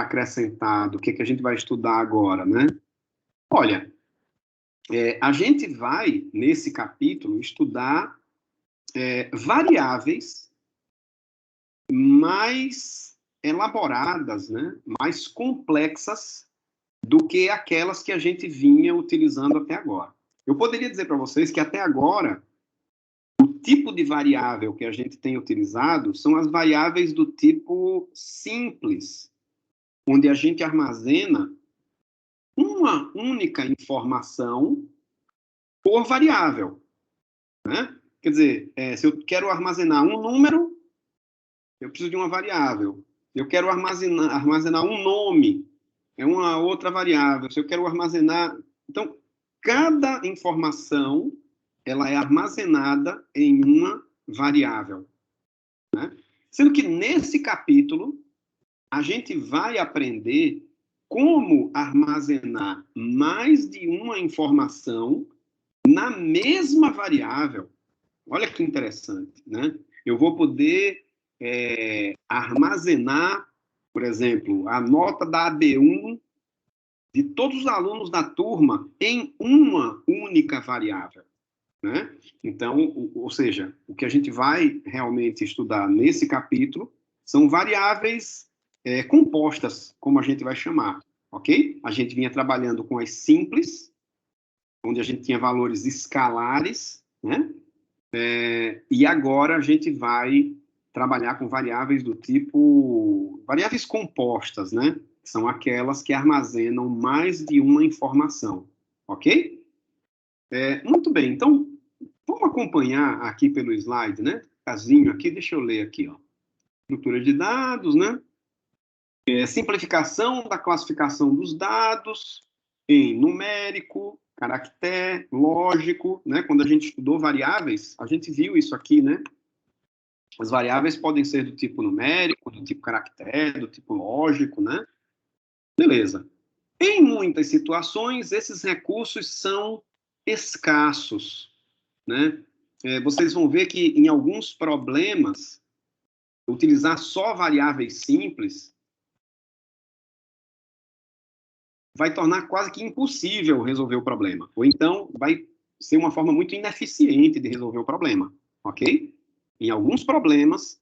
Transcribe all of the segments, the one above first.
acrescentado, o que que a gente vai estudar agora, né? Olha, a gente vai, nesse capítulo, estudar variáveis mais elaboradas, né? Mais complexas do que aquelas que a gente vinha utilizando até agora. Eu poderia dizer para vocês que até agora, o tipo de variável que a gente tem utilizado são as variáveis do tipo simples, onde a gente armazena uma única informação por variável, né? Quer dizer, se eu quero armazenar um número, eu preciso de uma variável. Eu quero armazenar um nome, é uma outra variável. Se eu quero armazenar... Então, cada informação, ela é armazenada em uma variável, né? Sendo que nesse capítulo, a gente vai aprender como armazenar mais de uma informação na mesma variável. Olha que interessante, né? Eu vou poder armazenar, por exemplo, a nota da AB1 de todos os alunos da turma em uma única variável, né? Então, ou seja, o que a gente vai realmente estudar nesse capítulo são variáveis compostas, como a gente vai chamar, ok? A gente vinha trabalhando com as simples, onde a gente tinha valores escalares, né? E agora a gente vai trabalhar com variáveis do tipo... variáveis compostas, né? São aquelas que armazenam mais de uma informação, ok? Muito bem, então, vamos acompanhar aqui pelo slide, né? Casinho aqui, deixa eu ler aqui, ó. Estrutura de dados, né? Simplificação da classificação dos dados em numérico, caractere, lógico, né? Quando a gente estudou variáveis, a gente viu isso aqui, né? As variáveis podem ser do tipo numérico, do tipo caractere, do tipo lógico, né? Beleza. Em muitas situações, esses recursos são escassos, né? Vocês vão ver que em alguns problemas, utilizar só variáveis simples vai tornar quase que impossível resolver o problema. Ou então, vai ser uma forma muito ineficiente de resolver o problema, ok? Em alguns problemas,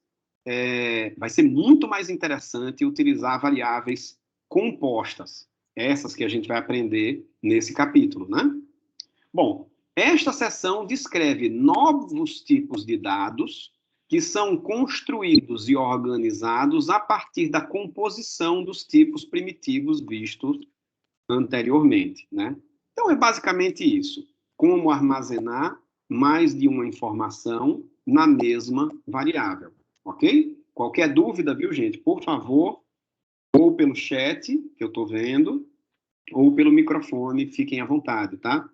vai ser muito mais interessante utilizar variáveis compostas, essas que a gente vai aprender nesse capítulo, né? Bom, esta seção descreve novos tipos de dados que são construídos e organizados a partir da composição dos tipos primitivos vistos anteriormente, né? Então, é basicamente isso. Como armazenar mais de uma informação na mesma variável, ok? Qualquer dúvida, viu, gente? Por favor, ou pelo chat, que eu estou vendo, ou pelo microfone, fiquem à vontade, tá?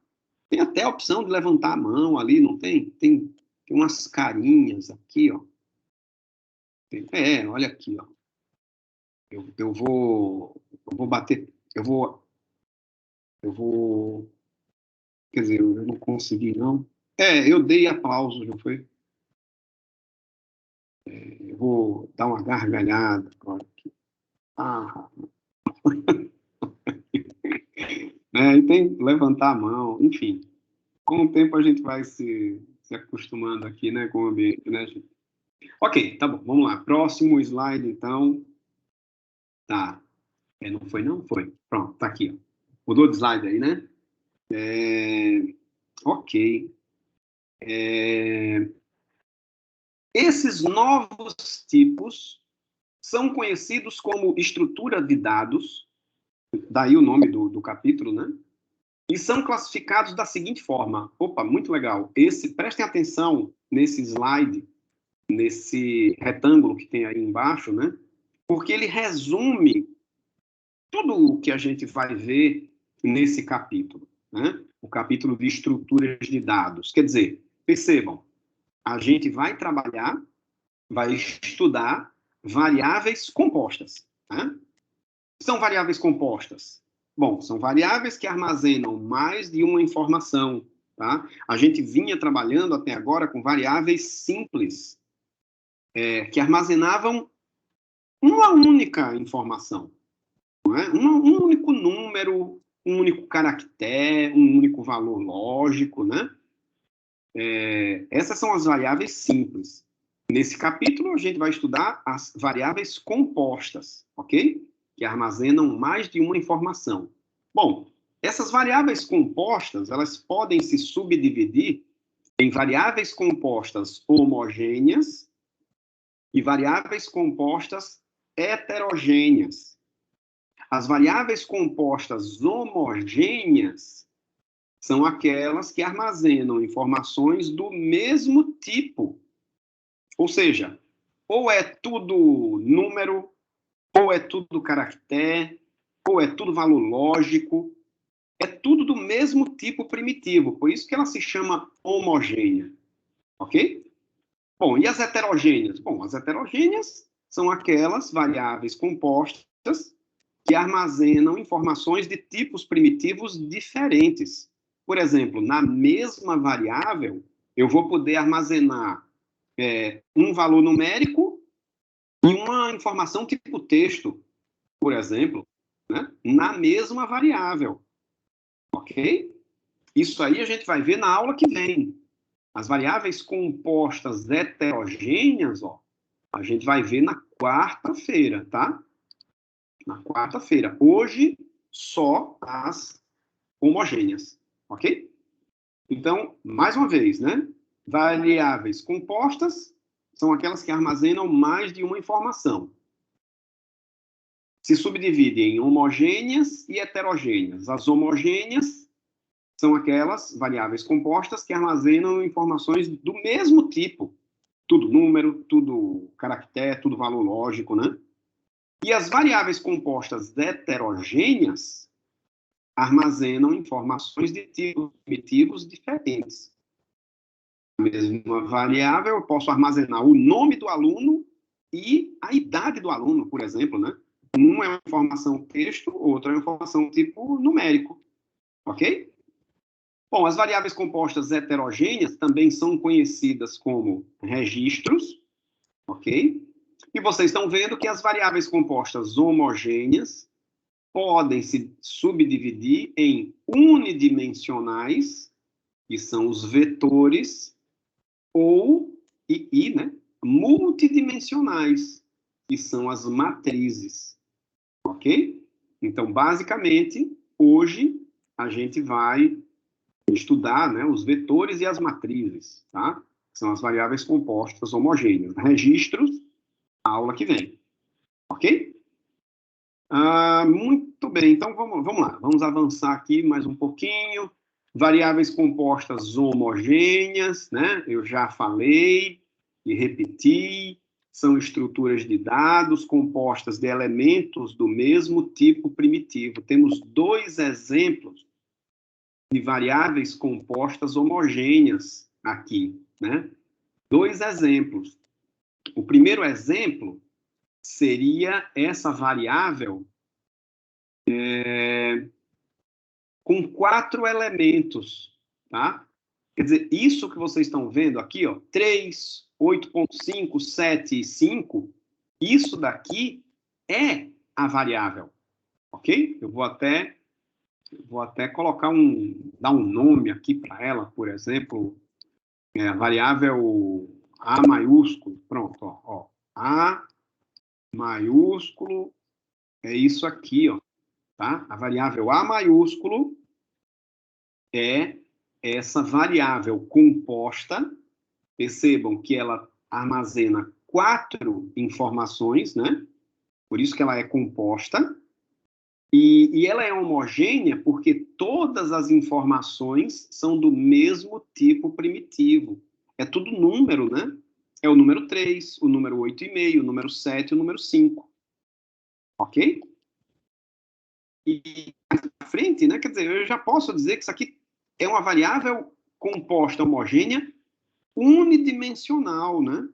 Tem até a opção de levantar a mão ali, não tem? Tem umas carinhas aqui, ó. Olha aqui, ó. Eu vou bater, eu vou, quer dizer, eu não consegui, não. Eu dei aplauso, não foi? Eu vou dar uma gargalhada agora aqui. Ah, e tem que levantar a mão, enfim. Com o tempo a gente vai se acostumando aqui, né, com o ambiente, né, gente? Ok, tá bom, vamos lá. Próximo slide, então. Tá. Não foi, não? Foi. Pronto, tá aqui, ó. Mudou de slide aí, né? Ok. Esses novos tipos são conhecidos como estrutura de dados, daí o nome do capítulo, né? E são classificados da seguinte forma. Opa, muito legal. Prestem atenção nesse slide, nesse retângulo que tem aí embaixo, né? Porque ele resume tudo o que a gente vai ver nesse capítulo, né? O capítulo de estruturas de dados. Quer dizer, percebam, a gente vai trabalhar, vai estudar variáveis compostas, né? São variáveis compostas? Bom, são variáveis que armazenam mais de uma informação, tá? A gente vinha trabalhando até agora com variáveis simples, que armazenavam uma única informação. não é? Um único número, um único caractere, um único valor lógico, né? Essas são as variáveis simples. Nesse capítulo, a gente vai estudar as variáveis compostas, ok? Que armazenam mais de uma informação. Bom, essas variáveis compostas, elas podem se subdividir em variáveis compostas homogêneas e variáveis compostas heterogêneas. As variáveis compostas homogêneas são aquelas que armazenam informações do mesmo tipo. Ou seja, ou é tudo número, ou é tudo caractere, ou é tudo valor lógico. É tudo do mesmo tipo primitivo, por isso que ela se chama homogênea. Ok? Bom, e as heterogêneas? Bom, as heterogêneas são aquelas variáveis compostas que armazenam informações de tipos primitivos diferentes. Por exemplo, na mesma variável, eu vou poder armazenar um valor numérico e uma informação tipo texto, por exemplo, né? Na mesma variável. Ok? Isso aí a gente vai ver na aula que vem. As variáveis compostas heterogêneas, ó, a gente vai ver na quarta-feira, tá? Na quarta-feira. Hoje, só as homogêneas, ok? Então, mais uma vez, né? Variáveis compostas são aquelas que armazenam mais de uma informação. Se subdividem em homogêneas e heterogêneas. As homogêneas são aquelas variáveis compostas que armazenam informações do mesmo tipo. Tudo número, tudo caractere, tudo valor lógico, né? E as variáveis compostas heterogêneas armazenam informações de tipos primitivos diferentes. A mesma variável, eu posso armazenar o nome do aluno e a idade do aluno, por exemplo, né? Uma é uma informação texto, outra é uma informação tipo numérico, ok? Bom, as variáveis compostas heterogêneas também são conhecidas como registros, ok? E vocês estão vendo que as variáveis compostas homogêneas podem se subdividir em unidimensionais, que são os vetores, ou, né, multidimensionais, que são as matrizes, ok? Então, basicamente, hoje a gente vai estudar, né, os vetores e as matrizes, tá? São as variáveis compostas homogêneas. Registros, a aula que vem, ok? Muito bem, então vamos lá, vamos avançar aqui mais um pouquinho. Variáveis compostas homogêneas, né? Eu já falei e repeti, são estruturas de dados compostas de elementos do mesmo tipo primitivo. Temos dois exemplos de variáveis compostas homogêneas aqui, né? Dois exemplos. O primeiro exemplo seria essa variável com 4 elementos, tá? Quer dizer, isso que vocês estão vendo aqui, ó, 3, 8.5, 7 e 5, isso daqui é a variável, ok? Eu vou até colocar dar um nome aqui para ela, por exemplo, a variável A maiúsculo, pronto, ó, A maiúsculo é isso aqui, ó, tá? A variável A maiúsculo é essa variável composta, percebam que ela armazena 4 informações, né? Por isso que ela é composta, e ela é homogênea porque todas as informações são do mesmo tipo primitivo. É tudo número, né? É o número 3, o número 8,5, o número 7 e o número 5. Ok? E mais à frente, né? Quer dizer, eu já posso dizer que isso aqui é uma variável composta homogênea unidimensional, né?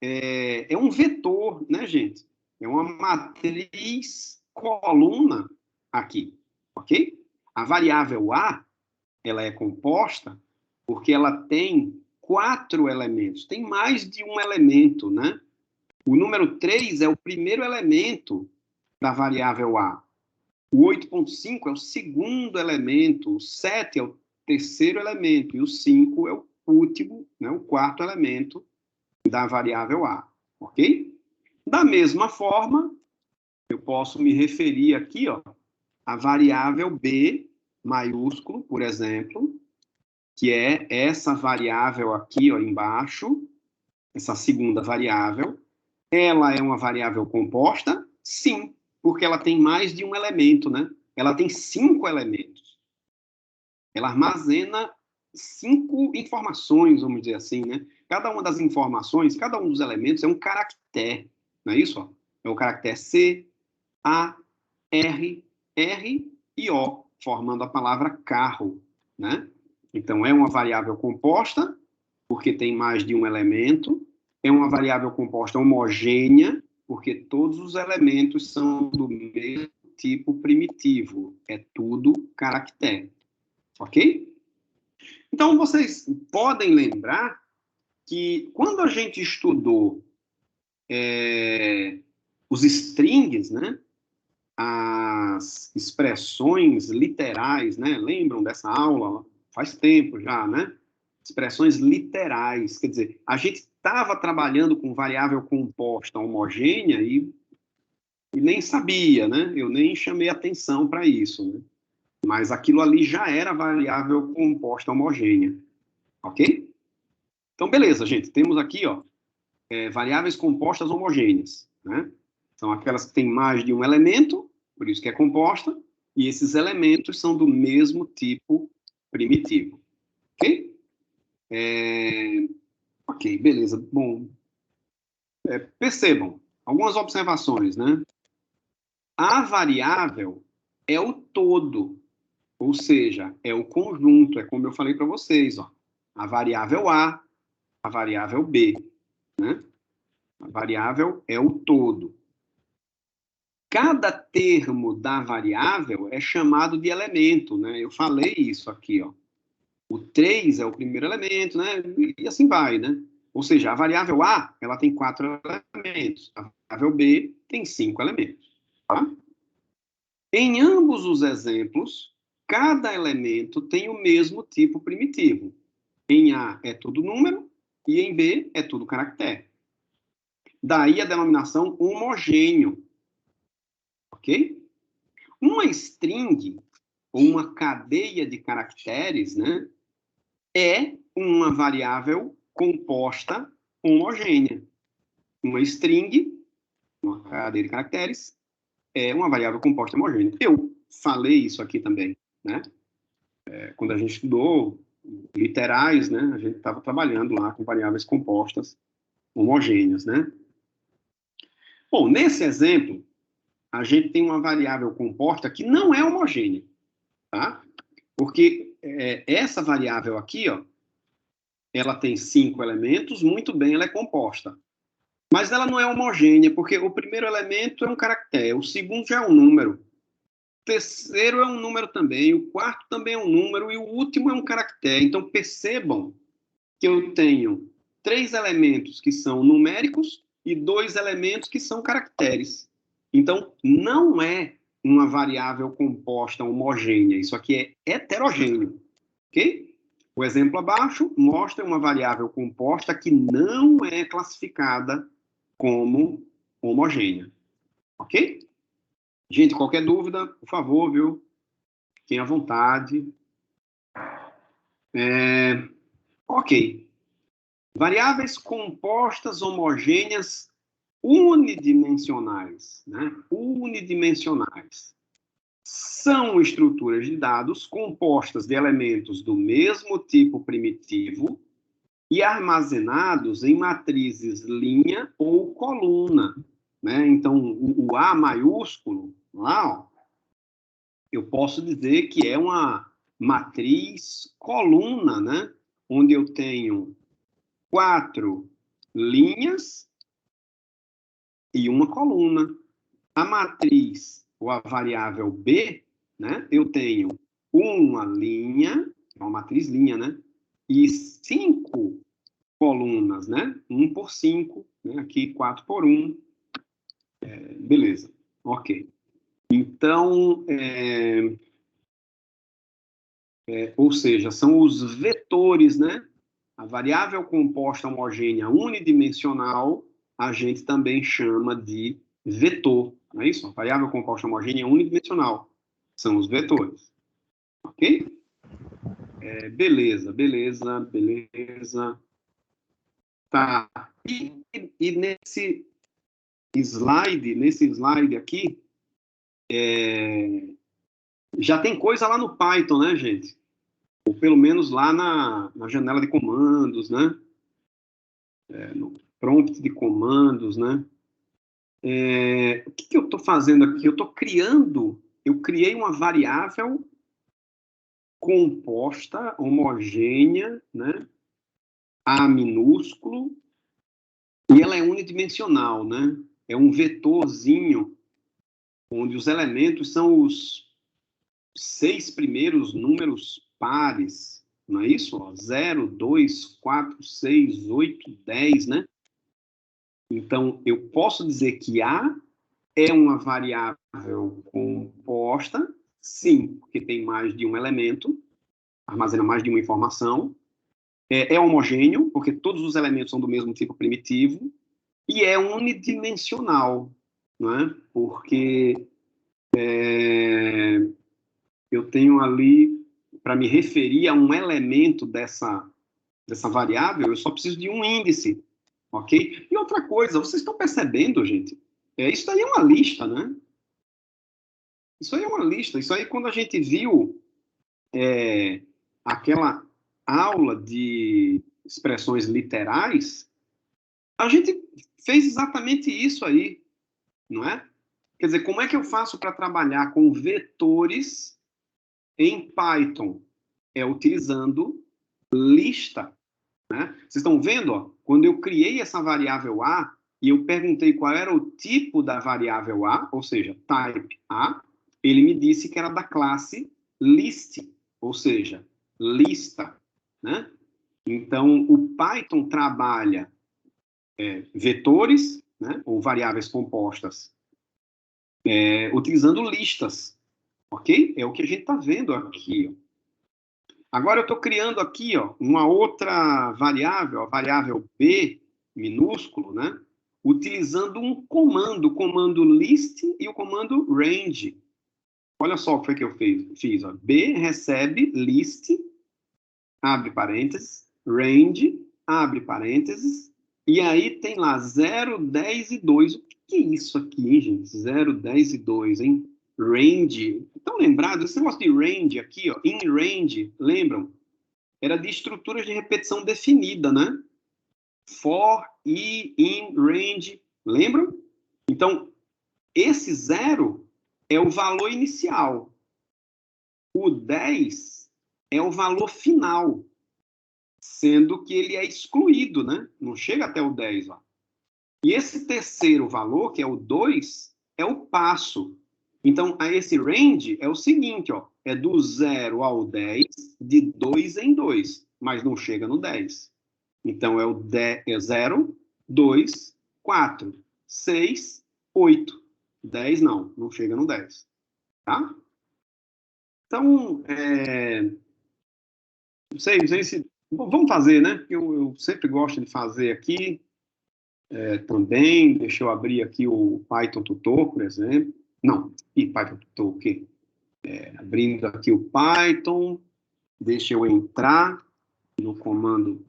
É um vetor, né, gente? É uma matriz coluna aqui, ok? A variável A, ela é composta porque ela tem 4 elementos. Tem mais de um elemento, né? O número 3 é o primeiro elemento da variável A? O 8,5 é o segundo elemento, o 7 é o terceiro elemento e o 5 é o último, né, o quarto elemento da variável A, ok? Da mesma forma, eu posso me referir aqui, ó, à variável B maiúsculo, por exemplo, que é essa variável aqui, ó, embaixo, essa segunda variável. Ela é uma variável composta? Sim, porque ela tem mais de um elemento, né? Ela tem 5 elementos. Ela armazena 5 informações, vamos dizer assim, né? Cada uma das informações, cada um dos elementos é um caractere, não é isso? Ó? É o caractere C, A, R, R e O, formando a palavra carro, né? Então, é uma variável composta, porque tem mais de um elemento. É uma variável composta homogênea, porque todos os elementos são do mesmo tipo primitivo. É tudo caractere. Ok? Então, vocês podem lembrar que quando a gente estudou os strings, né? As expressões literais, né? Lembram dessa aula? Faz tempo já, né? Expressões literais, quer dizer, a gente estava trabalhando com variável composta homogênea e nem sabia, né? Eu nem chamei atenção para isso, né? Mas aquilo ali já era variável composta homogênea, ok? Então, beleza, gente, temos aqui, ó, variáveis compostas homogêneas, né? São aquelas que têm mais de um elemento, por isso que é composta, e esses elementos são do mesmo tipo primitivo, ok? Ok, beleza. Bom, percebam algumas observações, né? A variável é o todo, ou seja, é o conjunto, é como eu falei para vocês, ó. A variável a variável B, né? A variável é o todo. Cada termo da variável é chamado de elemento, né? Eu falei isso aqui, ó. O 3 é o primeiro elemento, né? E assim vai, né? Ou seja, a variável A, ela tem 4 elementos. A variável B tem 5 elementos, tá? Em ambos os exemplos, cada elemento tem o mesmo tipo primitivo. Em A é tudo número e em B é tudo caractere. Daí a denominação homogêneo, ok? Uma string, ou uma cadeia de caracteres, né, é uma variável composta homogênea. Uma string, uma cadeia de caracteres, é uma variável composta homogênea. Eu falei isso aqui também, né? Quando a gente estudou literais, né, a gente estava trabalhando lá com variáveis compostas homogêneas, né? Bom, nesse exemplo, a gente tem uma variável composta que não é homogênea, tá? Porque essa variável aqui, ó, ela tem 5 elementos, muito bem, ela é composta. Mas ela não é homogênea, porque o primeiro elemento é um caractere, o segundo já é um número, o terceiro é um número também, o quarto também é um número e o último é um caractere. Então, percebam que eu tenho 3 elementos que são numéricos e 2 elementos que são caracteres. Então, não é uma variável composta homogênea, isso aqui é heterogêneo, ok? O exemplo abaixo mostra uma variável composta que não é classificada como homogênea, ok? Gente, qualquer dúvida, por favor, viu? Fiquem à vontade. Ok. Variáveis compostas homogêneas unidimensionais, né? Unidimensionais. São estruturas de dados compostas de elementos do mesmo tipo primitivo e armazenados em matrizes linha ou coluna, né? Então, o A maiúsculo, lá, ó, eu posso dizer que é uma matriz coluna, né? Onde eu tenho 4 linhas e uma coluna. A matriz, ou a variável B, né? Eu tenho uma linha, é uma matriz linha, né? E 5 colunas, né? 1 por 5, né? Aqui 4 por 1. Beleza. Ok. Então, ou seja, são os vetores, né? A variável composta homogênea unidimensional, a gente também chama de vetor, não é isso? A variável composta homogênea unidimensional são os vetores, ok? Beleza, beleza, beleza. Tá. E nesse slide aqui, já tem coisa lá no Python, né, gente? Ou pelo menos lá na janela de comandos, né? No prompt de comandos, né? O que eu estou fazendo aqui? Eu criei uma variável composta, homogênea, né? A minúsculo, e ela é unidimensional, né? É um vetorzinho, onde os elementos são os 6 primeiros números pares, não é isso? 0, 2, 4, 6, 8, 10, né? Então, eu posso dizer que A é uma variável composta, sim, porque tem mais de um elemento, armazena mais de uma informação. É homogêneo, porque todos os elementos são do mesmo tipo primitivo. E é unidimensional, né? Porque eu tenho ali, para me referir a um elemento dessa variável, eu só preciso de um índice, ok? E outra coisa, vocês estão percebendo, gente? Isso daí é uma lista, né? Isso aí é uma lista. Isso aí, quando a gente viu aquela aula de expressões literais, a gente fez exatamente isso aí, não é? Quer dizer, como é que eu faço para trabalhar com vetores em Python? É utilizando lista, né? Vocês estão vendo, ó, quando eu criei essa variável A e eu perguntei qual era o tipo da variável A, ou seja, type A, ele me disse que era da classe list, ou seja, lista, né? Então, o Python trabalha vetores, né, ou variáveis compostas, utilizando listas, ok? É o que a gente está vendo aqui. Ó. Agora eu estou criando aqui, ó, uma outra variável, a variável B minúsculo, né? Utilizando um comando, o comando list e o comando range. Olha só o que foi que eu fiz. Ó. B recebe list, abre parênteses, range, abre parênteses, e aí tem lá 0, 10 e 2. O que é isso aqui, hein, gente? 0, 10 e 2, hein? Range. Estão lembrados? Esse negócio de range aqui, ó, in range, lembram? Era de estruturas de repetição definida, né? For, e, in, range, lembram? Então, esse 0 é o valor inicial. O 10 é o valor final, sendo que ele é excluído, né? Não chega até o 10 lá. E esse terceiro valor, que é o 2, é o passo. Então, esse range é o seguinte, ó, é do 0 ao 10, de 2 em 2, mas não chega no 10. Então, é 0, 2, 4, 6, 8. 10 não chega no 10. Tá? Então, não sei se... Vamos fazer, né? Eu sempre gosto de fazer aqui também. Deixa eu abrir aqui o Python Tutor, por exemplo. Não, e Python Tutor o quê? Abrindo aqui o Python, deixa eu entrar no comando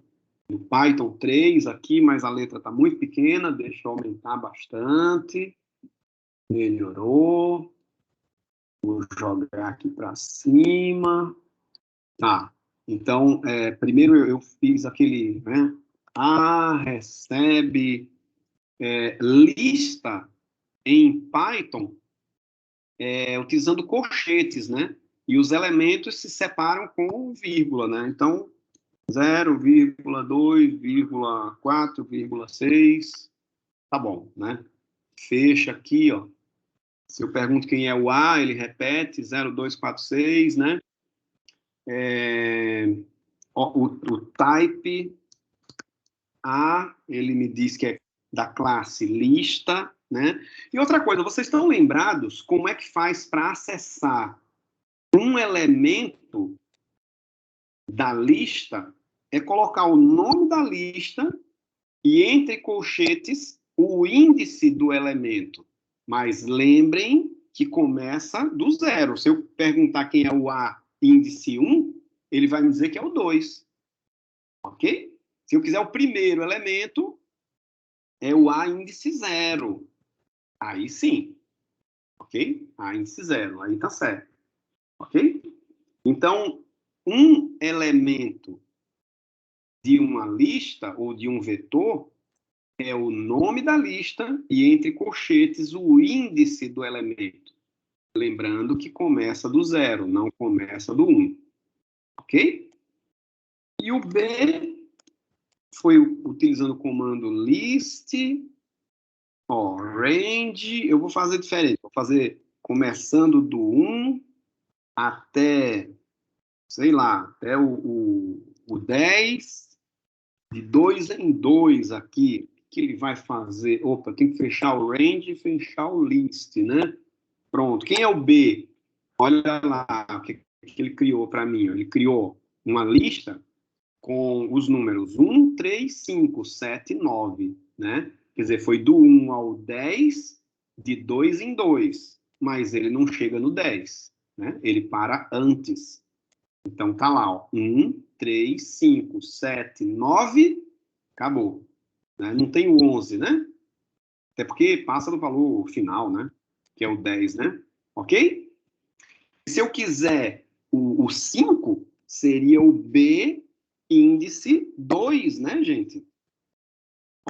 do Python 3 aqui, mas a letra está muito pequena, deixa eu aumentar bastante. Melhorou. Vou jogar aqui para cima. Tá. Então, primeiro eu fiz aquele, né? Recebe lista em Python utilizando colchetes, né? E os elementos se separam com vírgula, né? Então, 0,2,4,6, tá bom, né? Fecha aqui, ó. Se eu pergunto quem é o A, ele repete 0,2,4,6, né? O type A, ele me diz que é da classe lista, né? E outra coisa, vocês estão lembrados como é que faz para acessar um elemento da lista? É colocar o nome da lista e, entre colchetes, o índice do elemento. Mas lembrem que começa do zero. Se eu perguntar quem é o A índice 1, ele vai me dizer que é o 2. Ok? Se eu quiser o primeiro elemento, é o A índice 0. Aí sim. Ok? A índice 0. Aí tá certo. Ok? Então, um elemento de uma lista ou de um vetor é o nome da lista e, entre colchetes, o índice do elemento. Lembrando que começa do 0, não começa do 1. Ok? E o B foi utilizando o comando list, range. Eu vou fazer diferente. Vou fazer começando do 1 até, sei lá, até o 10, de 2 em 2 aqui. O que ele vai fazer? Opa, tem que fechar o range e fechar o list, né? Pronto. Quem é o B? Olha lá o que ele criou para mim. Ele criou uma lista com os números 1, 3, 5, 7, 9, né? Quer dizer, foi do 1 ao 10, de 2 em 2, mas ele não chega no 10, né? Ele para antes. Então tá lá, ó, 1, 3, 5, 7, 9, acabou. Né? Não tem o 11, né? Até porque passa do valor final, né? Que é o 10, né? Ok? Se eu quiser o 5, seria o B índice 2, né, gente?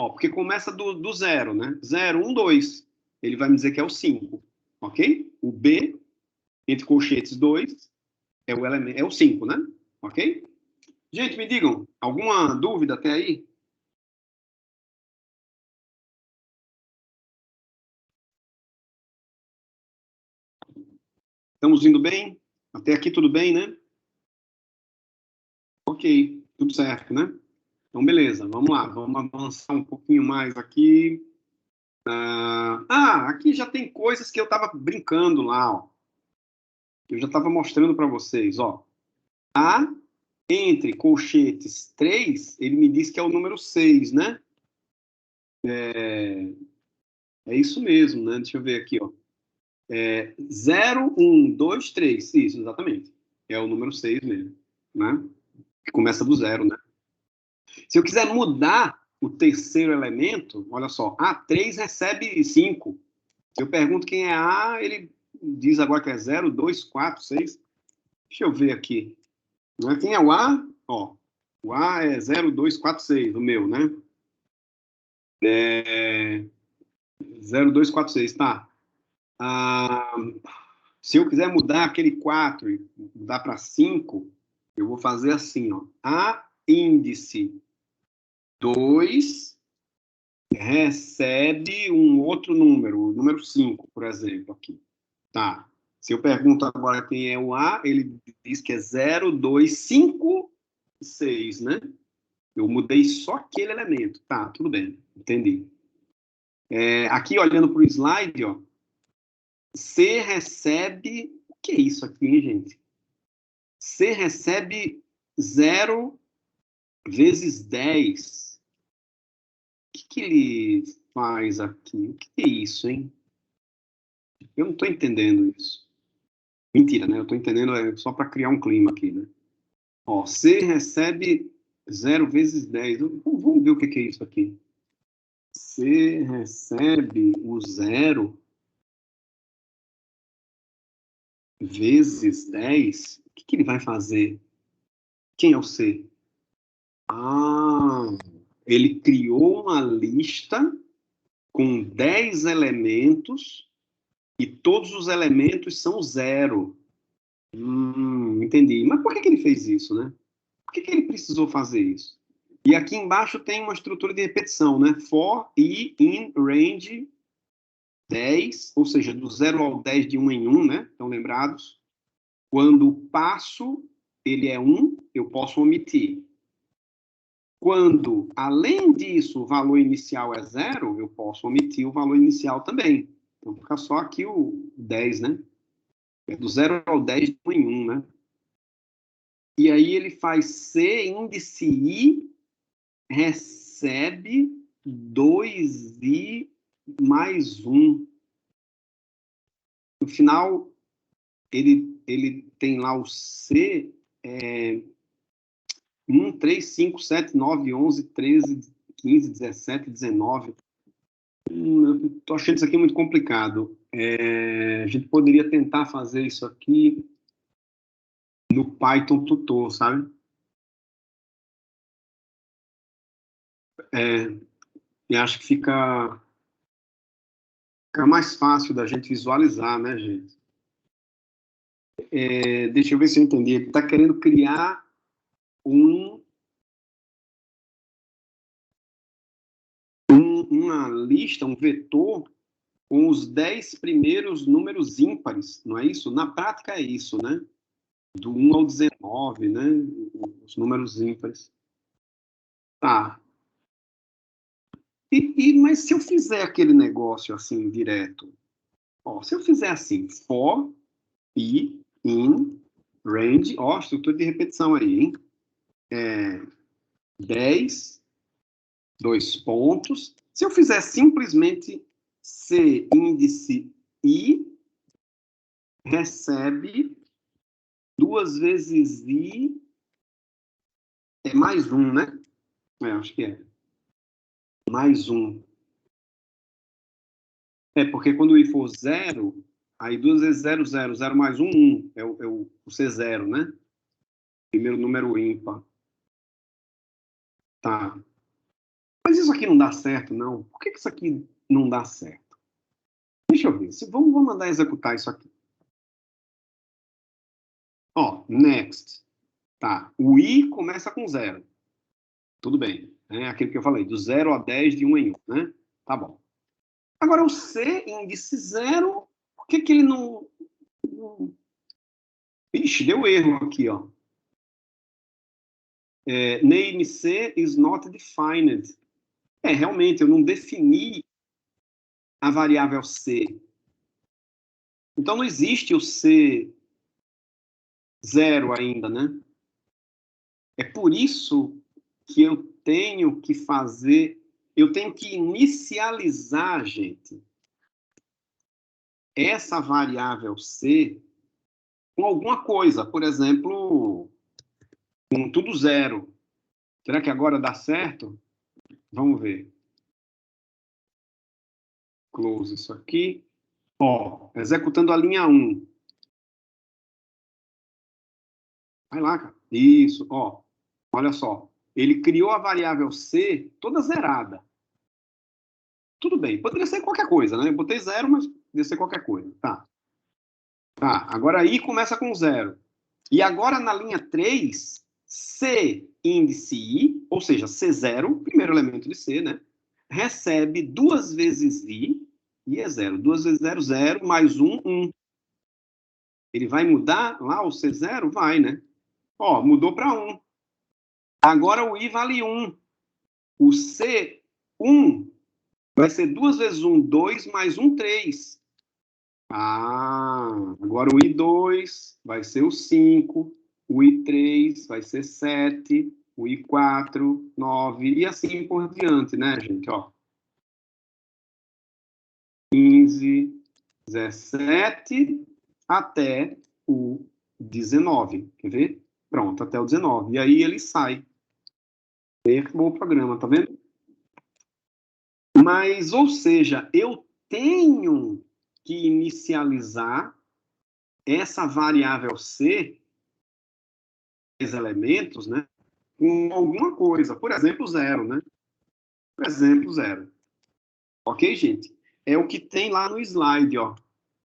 Ó, porque começa do 0, né? 0, 1, 2. Ele vai me dizer que é o 5, ok? O B, entre colchetes 2, é o elemento, é o 5, né? Ok? Gente, me digam, alguma dúvida até aí? Estamos indo bem? Até aqui tudo bem, né? Ok, tudo certo, né? Então, beleza, vamos lá, vamos avançar um pouquinho mais aqui. Aqui já tem coisas que eu estava brincando lá, ó. Eu já estava mostrando para vocês, ó. A entre colchetes 3, ele me diz que é o número 6, né? É isso mesmo, né? Deixa eu ver aqui, ó. 0, 1, 2, 3. Isso, exatamente. É o número 6 mesmo, né? Que começa do 0, né? Se eu quiser mudar o terceiro elemento, olha só, A3 recebe 5. Se eu pergunto quem é A, ele diz agora que é 0, 2, 4, 6. Deixa eu ver aqui. Quem é o A? Ó, o A é 0, 2, 4, 6, o meu, né? 0, 2, 4, 6, tá. Ah, se eu quiser mudar aquele 4 e mudar para 5, eu vou fazer assim, ó. A índice 2 recebe um outro número, o número 5, por exemplo, aqui. Tá. Se eu pergunto agora quem é o A, ele diz que é 0, 2, 5, 6, né? Eu mudei só aquele elemento. Tá, tudo bem, entendi. Aqui, olhando para o slide, ó, C recebe... O que é isso aqui, hein, gente? C recebe 0 vezes 10. O que ele faz aqui? O que é isso, hein? Eu não estou entendendo isso. Mentira, né? Eu estou entendendo só para criar um clima aqui, né? Ó, C recebe 0 vezes 10. Vamos ver o que é isso aqui. C recebe o 0 vezes 10. O que ele vai fazer? Quem é o C? Ah, ele criou uma lista com 10 elementos e todos os elementos são 0. Entendi. Mas por que ele fez isso, né? Por que ele precisou fazer isso? E aqui embaixo tem uma estrutura de repetição, né? For e in range 10, ou seja, do 0 ao 10 de 1 em 1, né? Estão lembrados? Quando o passo ele é 1, eu posso omitir. Quando, além disso, o valor inicial é 0, eu posso omitir o valor inicial também. Então, fica só aqui o 10, né? É do 0 ao 10 de 1 em 1, né? E aí ele faz C índice I, recebe 2I mais 1. No final, ele tem lá o C, 1, 3, 5, 7, 9, 11, 13, 15, 17, 19. Eu estou achando isso aqui muito complicado. A gente poderia tentar fazer isso aqui no Python tutor, sabe? E acho que fica mais fácil da gente visualizar, né, gente? Deixa eu ver se eu entendi. Ele está querendo criar uma lista, um vetor com os 10 primeiros números ímpares, não é isso? Na prática é isso, né? Do 1 ao 19, né? Os números ímpares. Tá. Mas se eu fizer aquele negócio assim, direto, ó, se eu fizer assim, for, i, in, range, ó, estrutura de repetição aí, hein? 10, 2 pontos. Se eu fizer simplesmente C índice I, recebe 2 vezes I, é mais 1, né? Acho que é. Mais 1. Porque quando o I for 0, aí 2 vezes 0, 0. 0 mais 1, 1. É o C0, né? Primeiro número ímpar. Tá. Mas isso aqui não dá certo, não. Por que isso aqui não dá certo? Deixa eu ver. Vamos mandar executar isso aqui. Ó, next. Tá. O I começa com 0. Tudo bem. É aquilo que eu falei, do 0 a 10, de 1 em 1, né? Tá bom. Agora, o C, índice 0, por que ele não... Ixi, deu erro aqui, ó. Name C is not defined. Realmente, eu não defini a variável C. Então, não existe o C0 ainda, né? É por isso que eu tenho que fazer... Eu tenho que inicializar, gente, essa variável C com alguma coisa. Por exemplo, com tudo 0. Será que agora dá certo? Vamos ver. Close isso aqui. Ó, executando a linha 1. Vai lá, cara. Isso, ó. Olha só. Ele criou a variável C toda zerada. Tudo bem. Poderia ser qualquer coisa, né? Eu botei 0, mas poderia ser qualquer coisa. Tá. Tá. Agora I começa com 0. E agora na linha 3, C índice I, ou seja, C0, primeiro elemento de C, né? Recebe 2 vezes I, e é 0. 2 vezes 0, 0, mais 1, 1. Ele vai mudar lá o C0? Vai, né? Ó, mudou para 1. Agora o I vale 1. O C1 vai ser 2 vezes 1, 2, mais 1, 3. Agora o I2 vai ser o 5, o I3 vai ser 7, o I4, 9, e assim por diante, né, gente? Ó. 15, 17, até o 19. Quer ver? Pronto, até o 19. E aí ele sai. E acabou o programa, tá vendo? Mas, ou seja, eu tenho que inicializar essa variável C, esses elementos, né, com alguma coisa. Por exemplo, 0, né? Por exemplo, 0. Ok, gente? É o que tem lá no slide, ó.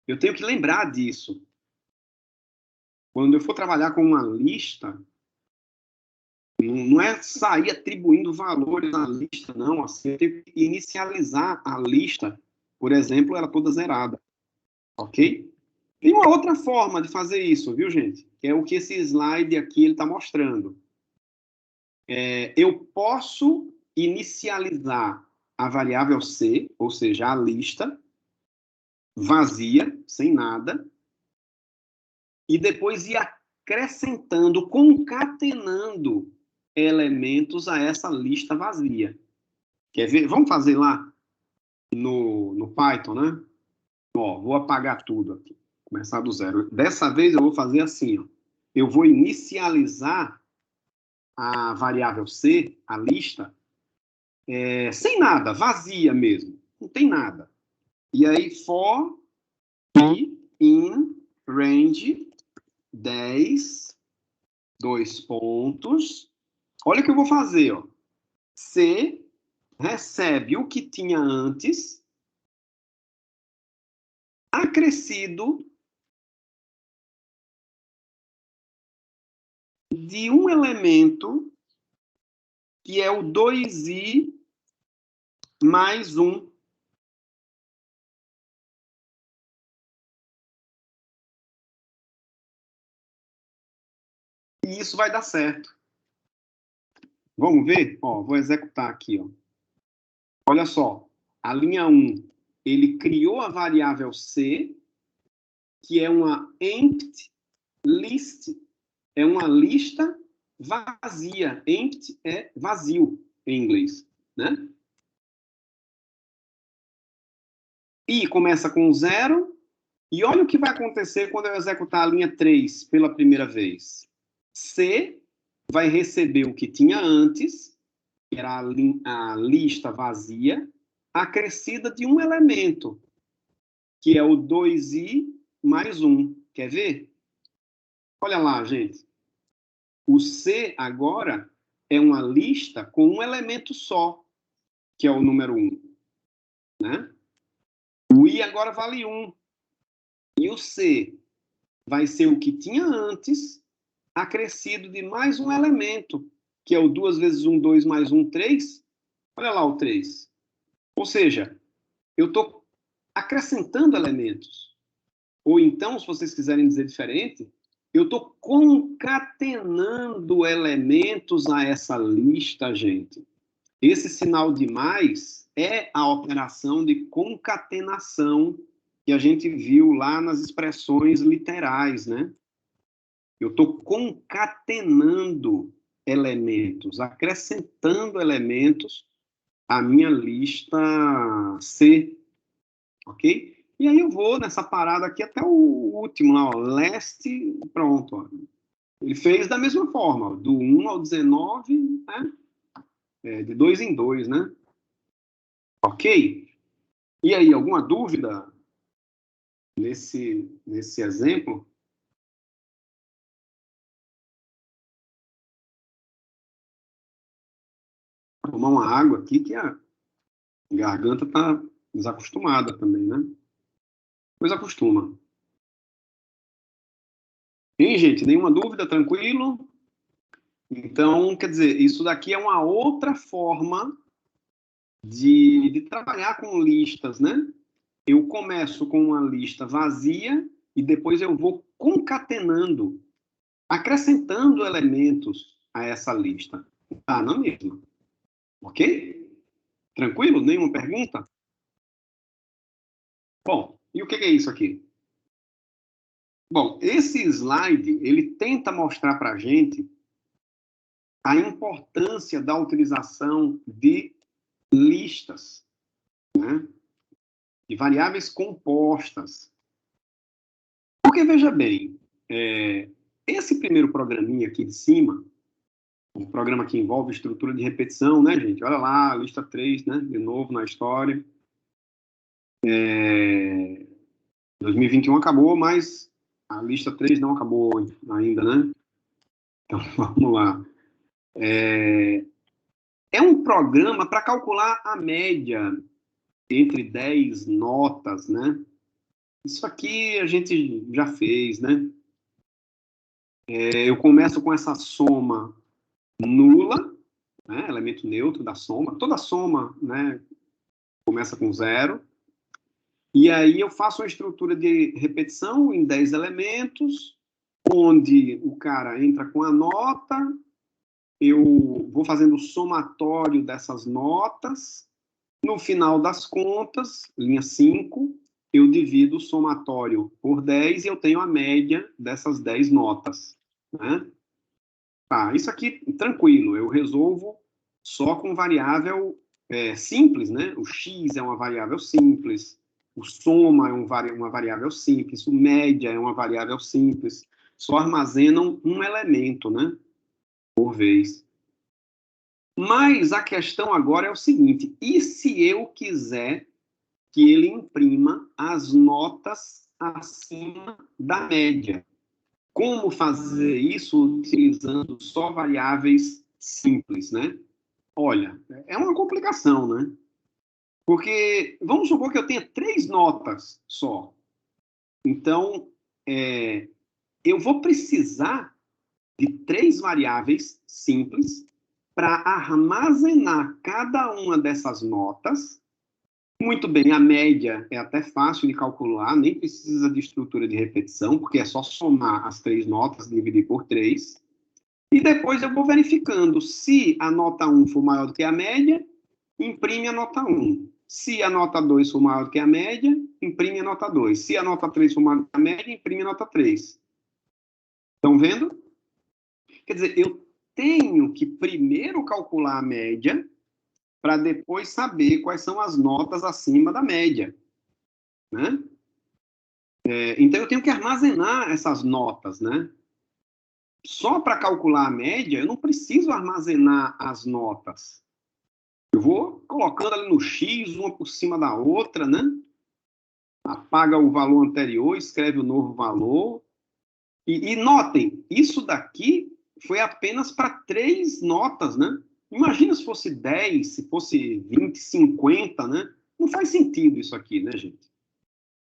Eu tenho que lembrar disso. Quando eu for trabalhar com uma lista, não é sair atribuindo valores na lista, não. Assim, eu tenho que inicializar a lista, por exemplo, ela toda zerada. Ok? Tem uma outra forma de fazer isso, viu, gente? Que é o que esse slide aqui está mostrando. eu posso inicializar a variável C, ou seja, a lista, vazia, sem nada, e depois ir acrescentando, concatenando elementos a essa lista vazia. Quer ver? Vamos fazer lá no Python, né? Ó, vou apagar tudo aqui, começar do zero. Dessa vez eu vou fazer assim, ó. Eu vou inicializar a variável C, a lista, sem nada, vazia mesmo, não tem nada. E aí, for i in range 10, dois pontos. Olha o que eu vou fazer, ó. C recebe o que tinha antes, acrescido de um elemento que é o 2i mais 1. E isso vai dar certo. Vamos ver? Ó, vou executar aqui. Ó. Olha só, a linha 1, ele criou a variável C, que é uma empty list, é uma lista vazia. Empty é vazio em inglês, né? I começa com 0, e olha o que vai acontecer quando eu executar a linha 3 pela primeira vez. C vai receber o que tinha antes, que era a lista vazia, acrescida de um elemento, que é o 2i mais 1. Quer ver? Olha lá, gente. O C agora é uma lista com um elemento só, que é o número 1. Né? O I agora vale 1. E o C vai ser o que tinha antes, acrescido de mais um elemento, que é o 2 vezes 1, 2 mais 1, 3. Olha lá o 3. Ou seja, eu estou acrescentando elementos. Ou então, se vocês quiserem dizer diferente, eu estou concatenando elementos a essa lista, gente. Esse sinal de mais é a operação de concatenação que a gente viu lá nas expressões literais, né? Eu estou concatenando elementos, acrescentando elementos à minha lista C, ok? E aí eu vou nessa parada aqui até o último lá, ó, last, pronto. Ó. Ele fez da mesma forma, ó, do 1 ao 19, né? De 2 em 2, né? Ok? E aí, alguma dúvida nesse exemplo? Vou tomar uma água aqui que a garganta está desacostumada também, né? Pois acostuma. Hein, gente? Nenhuma dúvida? Tranquilo? Então, quer dizer, isso daqui é uma outra forma de trabalhar com listas, né? Eu começo com uma lista vazia e depois eu vou concatenando, acrescentando elementos a essa lista. Tá na mesma. Ok? Tranquilo? Nenhuma pergunta? Bom, e o que é isso aqui? Bom, esse slide, ele tenta mostrar para a gente a importância da utilização de listas, né? De variáveis compostas. Porque, veja bem, esse primeiro programinha aqui de cima, um programa que envolve estrutura de repetição, né, gente? Olha lá, lista 3, né? De novo na história. 2021 acabou, mas a lista 3 não acabou ainda, né? Então, vamos lá. É um programa para calcular a média entre 10 notas, né? Isso aqui a gente já fez, né? Eu começo com essa soma nula, né? Elemento neutro da soma. Toda soma, né? Começa com 0. E aí eu faço uma estrutura de repetição em 10 elementos, onde o cara entra com a nota, eu vou fazendo o somatório dessas notas. No final das contas, linha 5, eu divido o somatório por 10 e eu tenho a média dessas 10 notas, né? Tá, isso aqui, tranquilo, eu resolvo só com variável simples, né? O x é uma variável simples, o soma é uma variável simples, o média é uma variável simples, só armazenam um elemento, né? Por vez. Mas a questão agora é o seguinte, e se eu quiser que ele imprima as notas acima da média? Como fazer isso utilizando só variáveis simples, né? Olha, é uma complicação, né? Porque vamos supor que eu tenha 3 notas só. Então, eu vou precisar de 3 variáveis simples para armazenar cada uma dessas notas. Muito bem, a média é até fácil de calcular, nem precisa de estrutura de repetição, porque é só somar as 3 notas, dividir por 3. E depois eu vou verificando se a nota 1 for maior do que a média, imprime a nota 1. Se a nota 2 for maior do que a média, imprime a nota 2. Se a nota 3 for maior do que a média, imprime a nota 3. Estão vendo? Quer dizer, eu tenho que primeiro calcular a média para depois saber quais são as notas acima da média, né? Então eu tenho que armazenar essas notas, né? Só para calcular a média, eu não preciso armazenar as notas. Eu vou colocando ali no X, uma por cima da outra, né? Apaga o valor anterior, escreve o novo valor. E notem, isso daqui foi apenas para 3 notas, né? Imagina se fosse 10, se fosse 20, 50, né? Não faz sentido isso aqui, né, gente?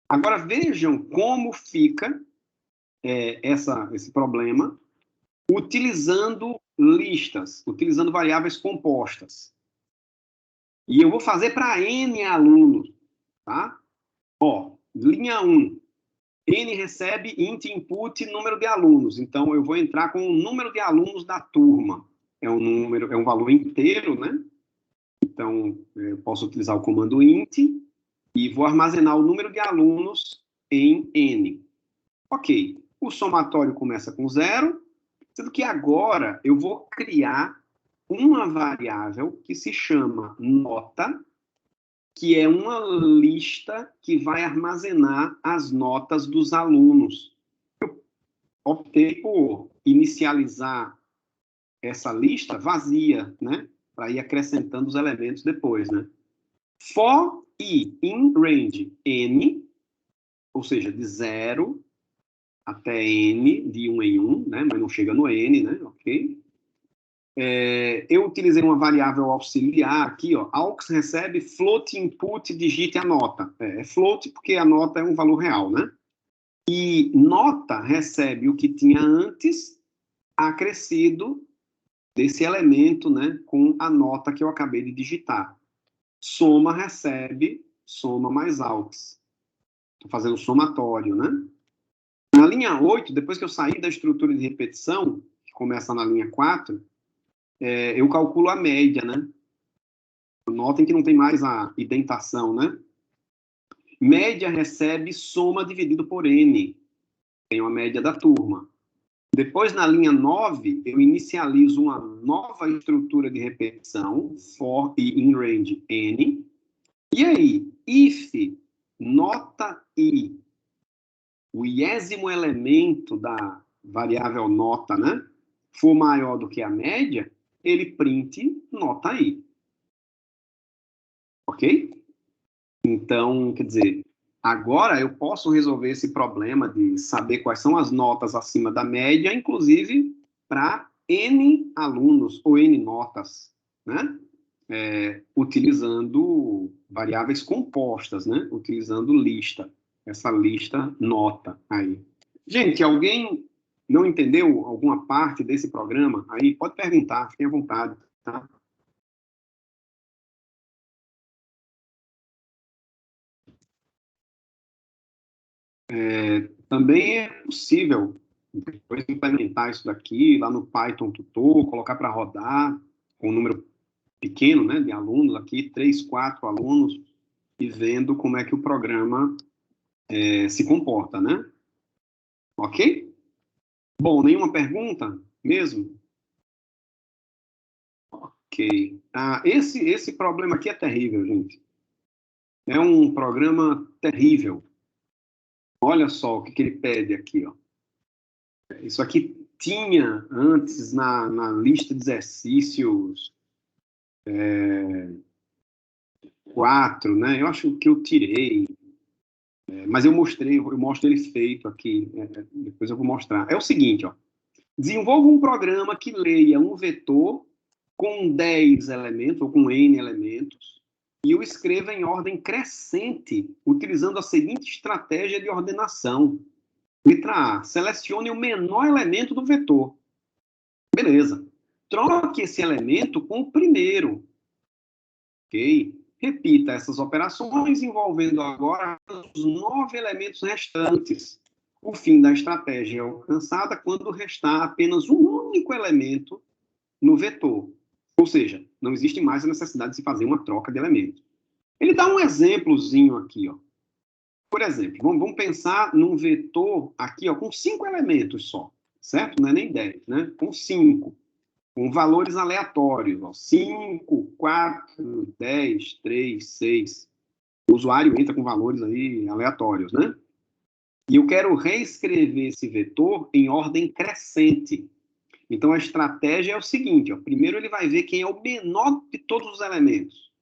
Agora vejam como fica esse problema utilizando listas, utilizando variáveis compostas. E eu vou fazer para N alunos, tá? Ó, linha 1, N recebe int input número de alunos. Então, eu vou entrar com o número de alunos da turma. É um número, é um valor inteiro, né? Então, eu posso utilizar o comando int e vou armazenar o número de alunos em N. Ok, o somatório começa com 0, sendo que agora eu vou criar uma variável que se chama nota, que é uma lista que vai armazenar as notas dos alunos. Eu optei por inicializar essa lista vazia, né? Para ir acrescentando os elementos depois, né? For i in range n, ou seja, de 0 até n, de 1 em 1, né? Mas não chega no n, né? Ok? Eu utilizei uma variável auxiliar aqui, ó, aux recebe float input, digite a nota. É float porque a nota é um valor real, né? E nota recebe o que tinha antes, acrescido desse elemento, né, com a nota que eu acabei de digitar. Soma recebe soma mais aux. Estou fazendo somatório, né? Na linha 8, depois que eu saí da estrutura de repetição, que começa na linha 4, eu calculo a média, né? Notem que não tem mais a indentação, né? Média recebe soma dividido por n. Tem a média da turma. Depois, na linha 9, eu inicializo uma nova estrutura de repetição, for e in range n. E aí, if nota i, o iésimo elemento da variável nota, né, for maior do que a média, ele print nota i. Ok? Então, quer dizer, agora eu posso resolver esse problema de saber quais são as notas acima da média, inclusive para N alunos ou N notas, né? Utilizando variáveis compostas, né? Utilizando lista, essa lista nota aí. Gente, alguém não entendeu alguma parte desse programa? Aí pode perguntar, fiquem à vontade, tá? Também é possível depois implementar isso daqui lá no Python Tutor, colocar para rodar com um número pequeno, né, de alunos aqui, 3, 4 alunos, e vendo como é que o programa se comporta, né? Ok? Bom, nenhuma pergunta mesmo? Ok. Esse problema aqui é terrível, gente. É um programa terrível. Olha só o que ele pede aqui, ó. Isso aqui tinha antes na lista de exercícios 4, né? Eu acho que eu tirei, mas eu mostro ele feito aqui. Depois eu vou mostrar. É o seguinte, ó. Desenvolva um programa que leia um vetor com 10 elementos, ou com N elementos, e o escreva em ordem crescente, utilizando a seguinte estratégia de ordenação. Letra A, selecione o menor elemento do vetor. Beleza. Troque esse elemento com o primeiro. Ok? Repita essas operações, envolvendo agora os 9 elementos restantes. O fim da estratégia é alcançada quando restar apenas um único elemento no vetor. Ou seja, não existe mais a necessidade de se fazer uma troca de elementos. Ele dá um exemplozinho aqui, ó. Por exemplo, vamos pensar num vetor aqui, ó, com 5 elementos só, certo? Não é nem 10, né? Com 5, com valores aleatórios, ó. 5, 4, 10, 3, 6. O usuário entra com valores aí aleatórios, né? E eu quero reescrever esse vetor em ordem crescente. Então, a estratégia é o seguinte, ó. Primeiro ele vai ver quem é o menor de todos os elementos.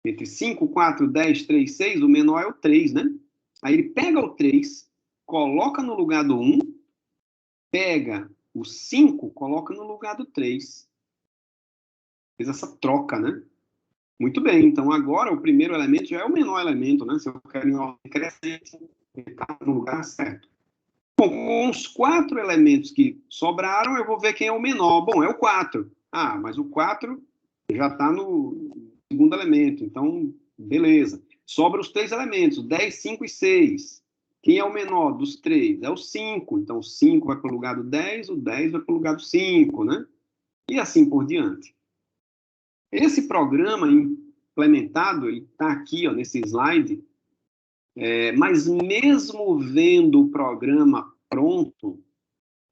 Entre 5, 4, 10, 3, 6, o menor é o 3, né? Aí ele pega o 3, coloca no lugar do 1, pega o 5, coloca no lugar do 3. Fez essa troca, né? Muito bem, então agora o primeiro elemento já é o menor elemento, né? Se eu quero em ordem crescente, ele está no lugar certo. Bom, com os 4 elementos que sobraram, eu vou ver quem é o menor. Bom, é o 4. Ah, mas o 4 já está no segundo elemento, então, beleza. Sobra os 3 elementos, 10, 5 e 6. Quem é o menor dos 3? É o 5. Então, o 5 vai para o lugar do 10, o 10 vai para o lugar do 5, né? E assim por diante. Esse programa implementado, ele está aqui, ó, nesse slide, mas mesmo vendo o programa pronto,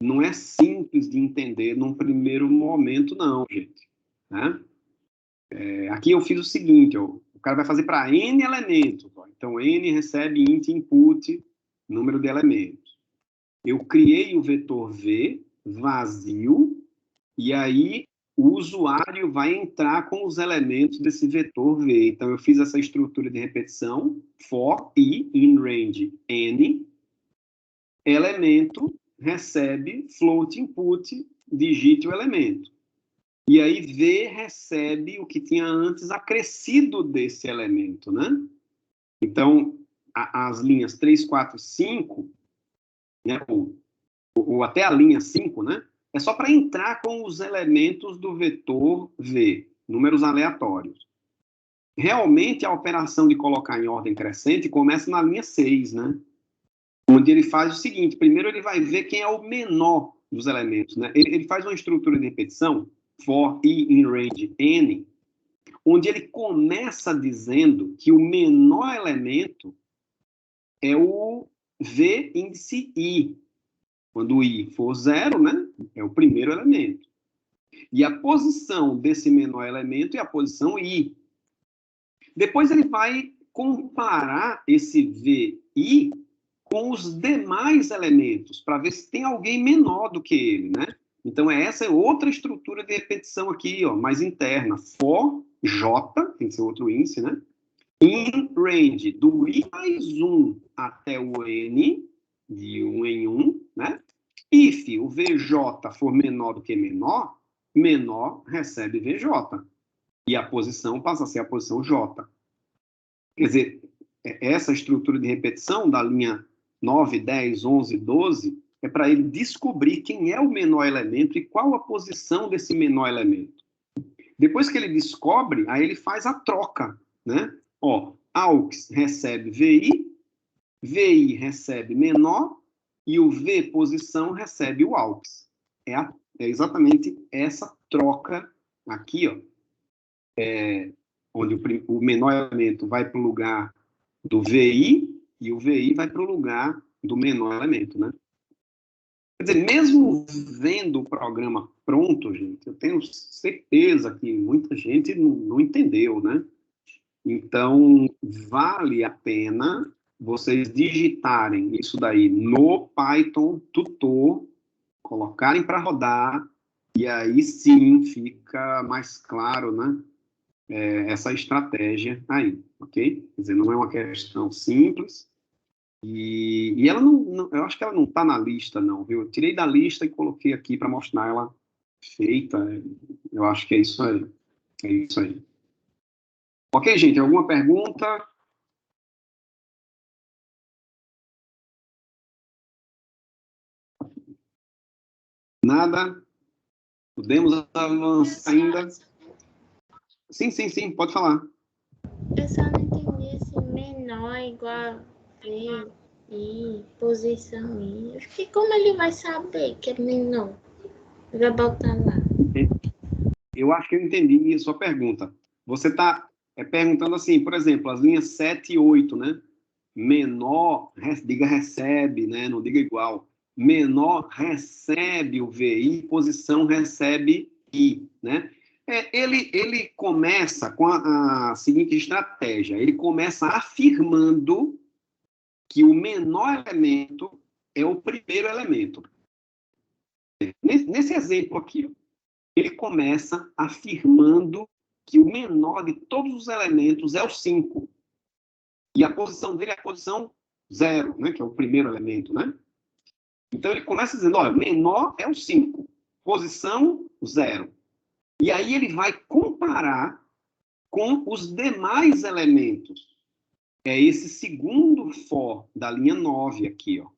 não é simples de entender num primeiro momento, não, gente. Né? Aqui eu fiz o seguinte, ó, o cara vai fazer para N elementos. Ó, então, N recebe int input, número de elementos. Eu criei o vetor V vazio, e aí o usuário vai entrar com os elementos desse vetor V. Então, eu fiz essa estrutura de repetição, for i in range N, elemento recebe float input, digite o elemento. E aí V recebe o que tinha antes acrescido desse elemento, né? Então, as linhas 3, 4, 5, né, ou até a linha 5, né? É só para entrar com os elementos do vetor V, números aleatórios. Realmente, a operação de colocar em ordem crescente começa na linha 6, né? Onde ele faz o seguinte, primeiro ele vai ver quem é o menor dos elementos, né? Ele faz uma estrutura de repetição, for i in range n, onde ele começa dizendo que o menor elemento é o v índice i. Quando o i for 0, né, é o primeiro elemento. E a posição desse menor elemento é a posição i. Depois ele vai comparar esse vi com os demais elementos, para ver se tem alguém menor do que ele, né? Então, essa é outra estrutura de repetição aqui, ó, mais interna. For j, tem que ser outro índice, né? In range, do i mais 1 até o n, de 1 em 1, né? If o vj for menor do que menor, menor recebe vj. E a posição passa a ser a posição j. Quer dizer, essa estrutura de repetição da linha 9, 10, 11, 12, é para ele descobrir quem é o menor elemento e qual a posição desse menor elemento. Depois que ele descobre, aí ele faz a troca, né? Ó, AUX recebe VI, VI recebe menor, e o V, posição, recebe o AUX. É exatamente essa troca aqui, ó, onde o menor elemento vai para o lugar do VI e o VI vai para o lugar do menor elemento, né? Quer dizer, mesmo vendo o programa pronto, gente, eu tenho certeza que muita gente não entendeu, né? Então, vale a pena vocês digitarem isso daí no Python Tutor, colocarem para rodar, e aí sim fica mais claro, né? Essa estratégia aí, ok? Quer dizer, não é uma questão simples, e ela eu acho que ela não está na lista, não, viu? Eu tirei da lista e coloquei aqui para mostrar ela feita. Eu acho que é isso aí. É isso aí. Ok, gente? Alguma pergunta? Nada? Podemos avançar ainda? Sim, sim, sim, pode falar. Eu só não entendi esse menor igual a V, I, posição I. Porque como ele vai saber que é menor? Vai botar lá. Eu acho que eu entendi a sua pergunta. Você está perguntando assim, por exemplo, as linhas 7 e 8, né? Menor, diga recebe, né? Não diga igual. Menor recebe o VI, posição recebe I, né? Ele começa com a seguinte estratégia. Ele começa afirmando que o menor elemento é o primeiro elemento. Nesse exemplo aqui, ele começa afirmando que o menor de todos os elementos é o 5. E a posição dele é a posição 0, né, que é o primeiro elemento, né? Então ele começa dizendo, olha, menor é o 5, posição 0. E aí ele vai comparar com os demais elementos. É esse segundo for da linha 9 aqui, ó.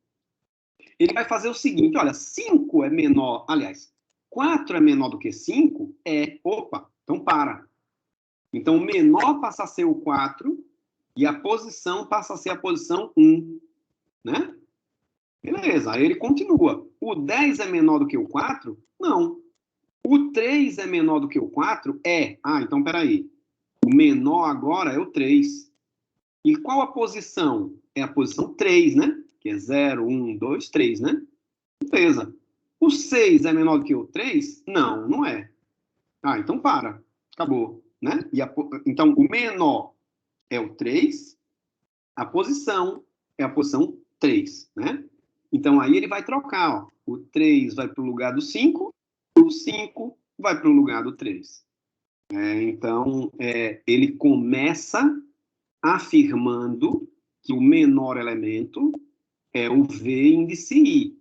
Ele vai fazer o seguinte, olha, 5 é menor, aliás, 4 é menor do que 5? Opa, então para. Então, o menor passa a ser o 4 e a posição passa a ser a posição 1, né? Beleza, aí ele continua. O 10 é menor do que o 4? Não. O 3 é menor do que o 4? Então, peraí. O menor agora é o 3. E qual a posição? É a posição 3, né? Que é 0, 1, 2, 3, né? Beleza. O 6 é menor do que o 3? Não, não é. Então para. Acabou, né? Então, o menor é o 3, a posição é a posição 3, né? Então, aí ele vai trocar, ó. O 3 vai para o lugar do 5, o 5 vai para o lugar do 3. Então, ele começa afirmando que o menor elemento é o V índice I.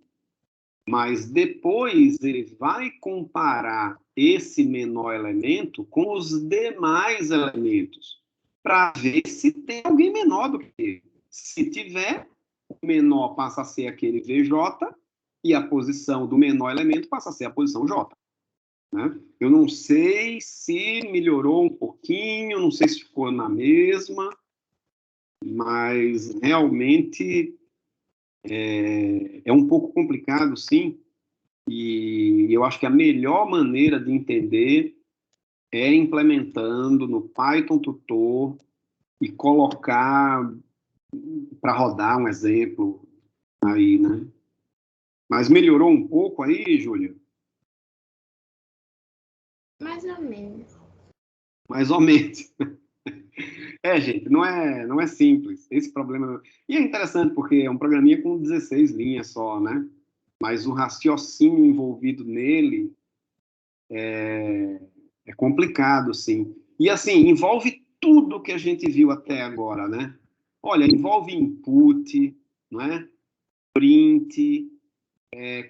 Mas depois ele vai comparar esse menor elemento com os demais elementos, para ver se tem alguém menor do que ele. Se tiver, o menor passa a ser aquele VJ e a posição do menor elemento passa a ser a posição J. Né? Eu não sei se melhorou um pouquinho, não sei se ficou na mesma, mas realmente é um pouco complicado, sim. E eu acho que a melhor maneira de entender é implementando no Python Tutor e colocar para rodar um exemplo aí, né? Mas melhorou um pouco aí, Júlia? Mais ou menos. Mais ou menos. Gente, não é simples. Esse problema. E é interessante porque é um programinha com 16 linhas só, né? Mas o raciocínio envolvido nele é complicado, sim. E assim, envolve tudo que a gente viu até agora, né? Olha, envolve input, não é? Print,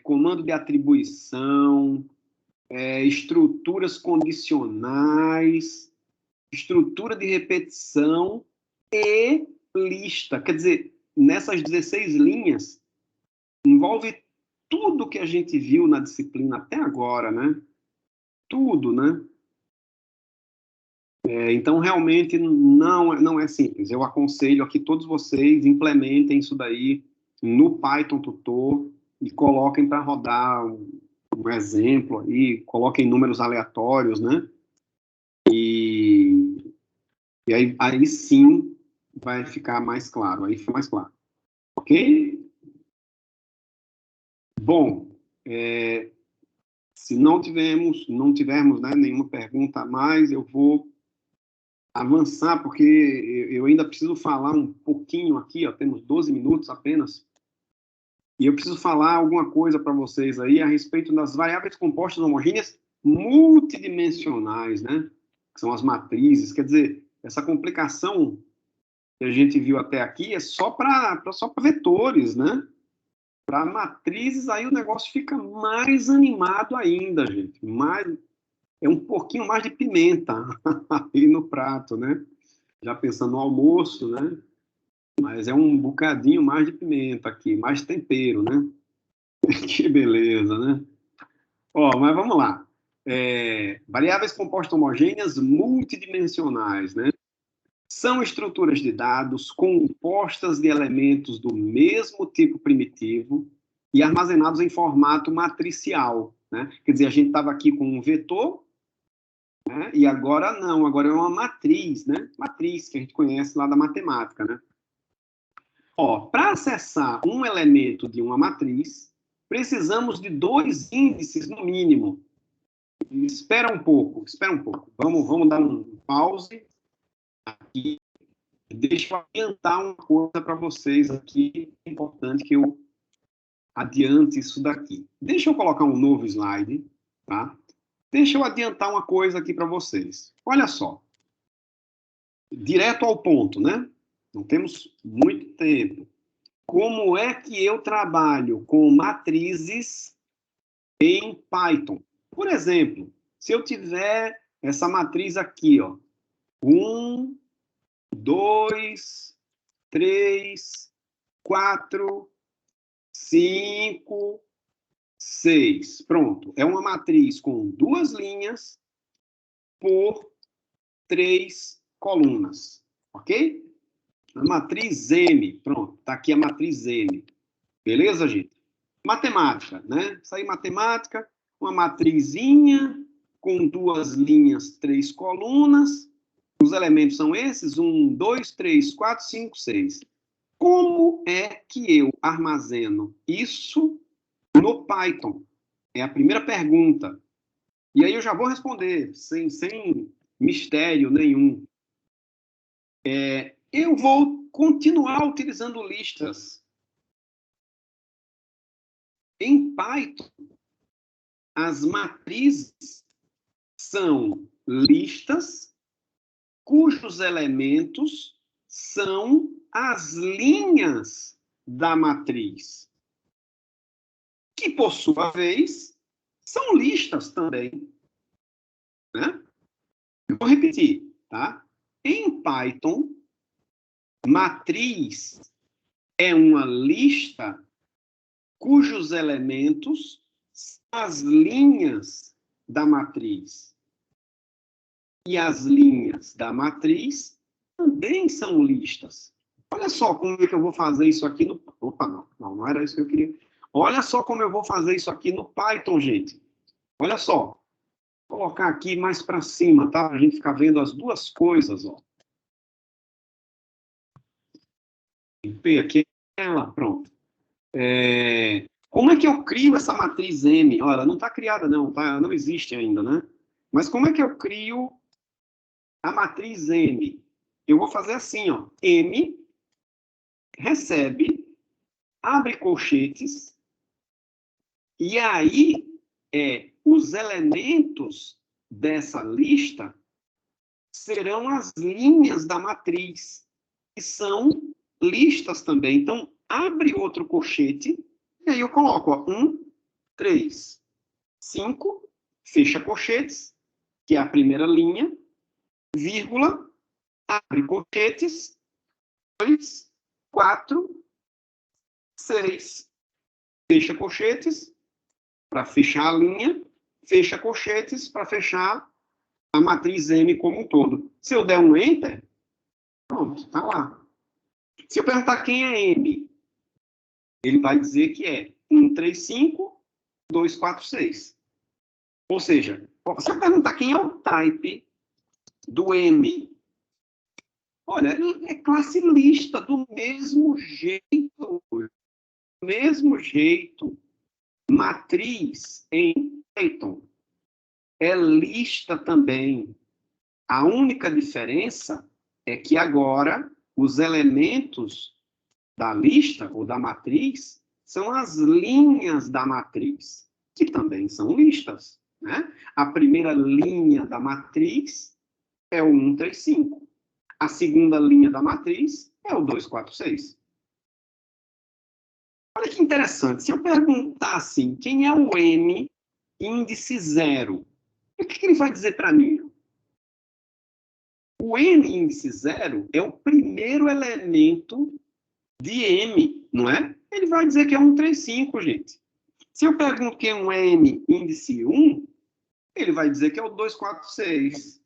comando de atribuição, estruturas condicionais, estrutura de repetição e lista. Quer dizer, nessas 16 linhas, envolve tudo que a gente viu na disciplina até agora, né? Tudo, né? Então, realmente, não é simples. Eu aconselho a que todos vocês implementem isso daí no Python Tutor e coloquem para rodar um exemplo aí, coloquem números aleatórios, né? E aí sim vai ficar mais claro, aí fica mais claro. Ok? Bom, se não tivermos, né, nenhuma pergunta a mais, eu vou avançar, porque eu ainda preciso falar um pouquinho aqui, ó, temos 12 minutos apenas, e eu preciso falar alguma coisa para vocês aí a respeito das variáveis compostas homogêneas multidimensionais, né? Que são as matrizes. Quer dizer, essa complicação que a gente viu até aqui é só para vetores, né? Para matrizes, aí o negócio fica mais animado ainda, gente. É um pouquinho mais de pimenta aí no prato, né? Já pensando no almoço, né? Mas é um bocadinho mais de pimenta aqui, mais tempero, né? Que beleza, né? Ó, mas vamos lá. Variáveis compostas homogêneas multidimensionais, né? São estruturas de dados compostas de elementos do mesmo tipo primitivo e armazenados em formato matricial, né? Quer dizer, a gente estava aqui com um vetor, né? E agora não, agora é uma matriz, né? Matriz que a gente conhece lá da matemática, né? Ó, para acessar um elemento de uma matriz, precisamos de 2 índices no mínimo. Espera um pouco. Vamos dar um pause aqui. Deixa eu adiantar uma coisa para vocês aqui. É importante que eu adiante isso daqui. Deixa eu colocar um novo slide, tá? Deixa eu adiantar uma coisa aqui para vocês. Olha só. Direto ao ponto, né? Não temos muito tempo. Como é que eu trabalho com matrizes em Python? Por exemplo, se eu tiver essa matriz aqui, ó, 1, 2, 3, 4, 5, 6. Pronto. É uma matriz com 2 linhas por 3 colunas. Ok? A matriz M. Pronto. Está aqui a matriz M. Beleza, gente? Matemática, né? Isso aí, matemática. Uma matrizinha com 2 linhas, 3 colunas. Os elementos são esses: 1, 2, 3, 4, 5, 6. Como é que eu armazeno isso no Python? É a primeira pergunta. E aí eu já vou responder, sem mistério nenhum. Eu vou continuar utilizando listas. Em Python, as matrizes são listas cujos elementos são as linhas da matriz, que, por sua vez, são listas também. Né? Eu vou repetir, tá? Em Python, matriz é uma lista cujos elementos são as linhas da matriz. E as linhas da matriz também são listas. Olha só como é que eu vou fazer isso aqui no... Opa, não era isso que eu queria. Olha só como eu vou fazer isso aqui no Python, gente. Olha só. Vou colocar aqui mais para cima, tá? A gente fica vendo as duas coisas, ó. Aqui ela, pronto. Como é que eu crio essa matriz M? Olha, não está criada não, tá? Não existe ainda, né? Mas como é que eu crio a matriz M? Eu vou fazer assim, ó. M recebe, abre colchetes, e aí os elementos dessa lista serão as linhas da matriz, que são listas também. Então, abre outro colchete, e aí eu coloco, ó, 1, 3, 5, fecha colchetes, que é a primeira linha, vírgula, abre colchetes, 2, 4, 6, fecha colchetes, para fechar a linha, fecha colchetes para fechar a matriz M como um todo. Se eu der um Enter, pronto, está lá. Se eu perguntar quem é M, ele vai dizer que é 135, 246. Ou seja, se eu perguntar quem é o type do M, olha, é classe lista, do mesmo jeito. Mesmo jeito, matriz em Python é lista também. A única diferença é que agora os elementos da lista ou da matriz são as linhas da matriz, que também são listas, né? A primeira linha da matriz é o 135. A segunda linha da matriz é o 246. Olha que interessante. Se eu perguntar assim, quem é o M índice 0, o que ele vai dizer para mim? O M índice 0 é o primeiro elemento de M, não é? Ele vai dizer que é 135, gente. Se eu pergunto quem é um M índice 1, ele vai dizer que é o 246.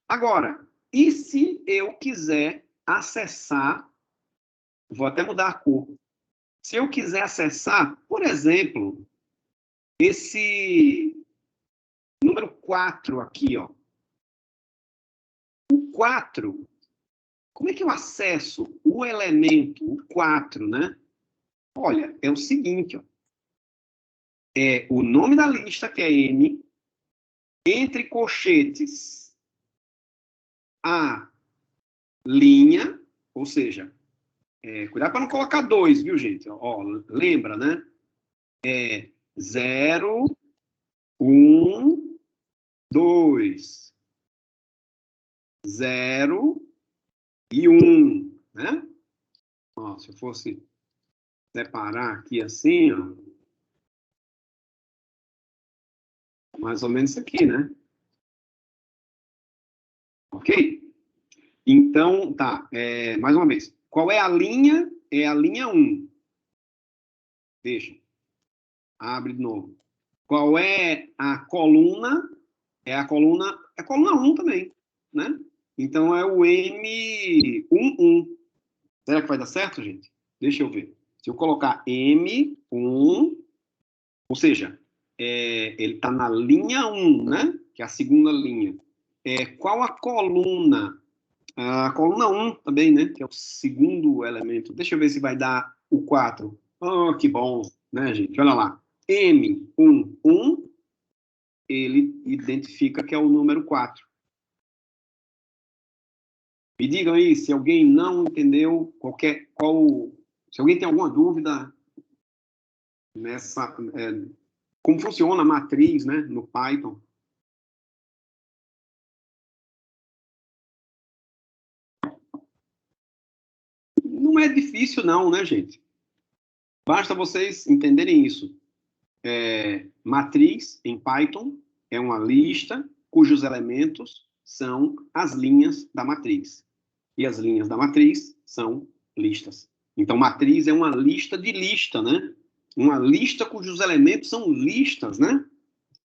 Agora, e se eu quiser acessar, vou até mudar a cor. Se eu quiser acessar, por exemplo, esse número 4 aqui, ó. O 4, como é que eu acesso o elemento, o 4, né? Olha, é o seguinte, ó. É o nome da lista, que é M, entre colchetes, a linha, ou seja, cuidado para não colocar 2, viu, gente? Ó, lembra, né? 0, 1, 2, 0 e 1, né? Ó, se eu fosse separar aqui assim, ó, mais ou menos isso aqui, né? Ok? Então, tá, mais uma vez. Qual é a linha? É a linha 1. Deixa. Abre de novo. Qual é a coluna? É a coluna 1 também, né? Então, é o M11. Será que vai dar certo, gente? Deixa eu ver. Se eu colocar M1, ou seja, ele está na linha 1, né? Que é a segunda linha. Qual a coluna? A coluna 1 também, né? Que é o segundo elemento. Deixa eu ver se vai dar o 4. Oh, que bom, né, gente? Olha lá. M11, ele identifica que é o número 4. Me digam aí se alguém não entendeu se alguém tem alguma dúvida nessa, como funciona a matriz, né, no Python. Não é difícil não, né, gente? Basta vocês entenderem isso. Matriz em Python é uma lista cujos elementos são as linhas da matriz. E as linhas da matriz são listas. Então, matriz é uma lista de lista, né? Uma lista cujos elementos são listas, né?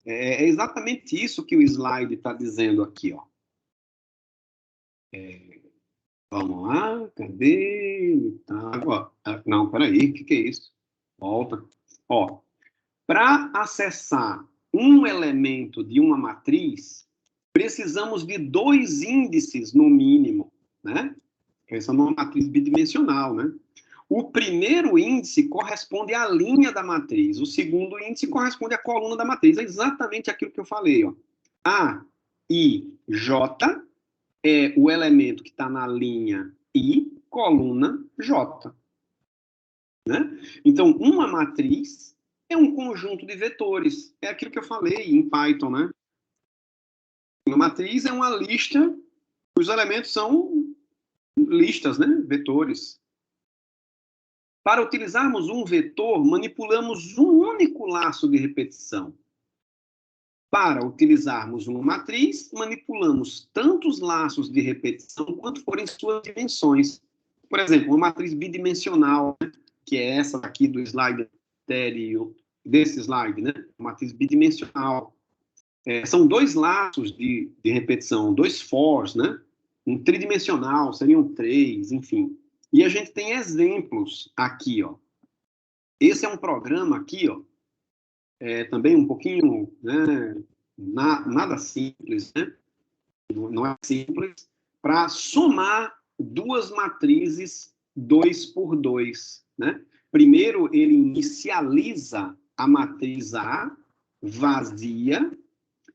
É exatamente isso que o slide está dizendo aqui, ó. Vamos lá, cadê? Tá, não, peraí, o que é isso? Volta. Ó, para acessar um elemento de uma matriz, precisamos de 2 índices, no mínimo, né? Essa é uma matriz bidimensional, né? O primeiro índice corresponde à linha da matriz, o segundo índice corresponde à coluna da matriz. É exatamente aquilo que eu falei, ó. A, I, J é o elemento que está na linha I, coluna J. Né? Então, uma matriz é um conjunto de vetores. É aquilo que eu falei em Python, né? Uma matriz é uma lista, os elementos são listas, né? Vetores. Para utilizarmos um vetor, manipulamos um único laço de repetição. Para utilizarmos uma matriz, manipulamos tantos laços de repetição quanto forem suas dimensões. Por exemplo, uma matriz bidimensional, né? Que é essa aqui do slide anterior, desse slide, né? Uma matriz bidimensional. São 2 laços de repetição, 2 fors, né? Um tridimensional, seriam 3, enfim. E a gente tem exemplos aqui, ó. Esse é um programa aqui, ó, também um pouquinho, né, nada simples, né? Não é simples, para somar duas matrizes 2 por 2, né? Primeiro, ele inicializa a matriz A vazia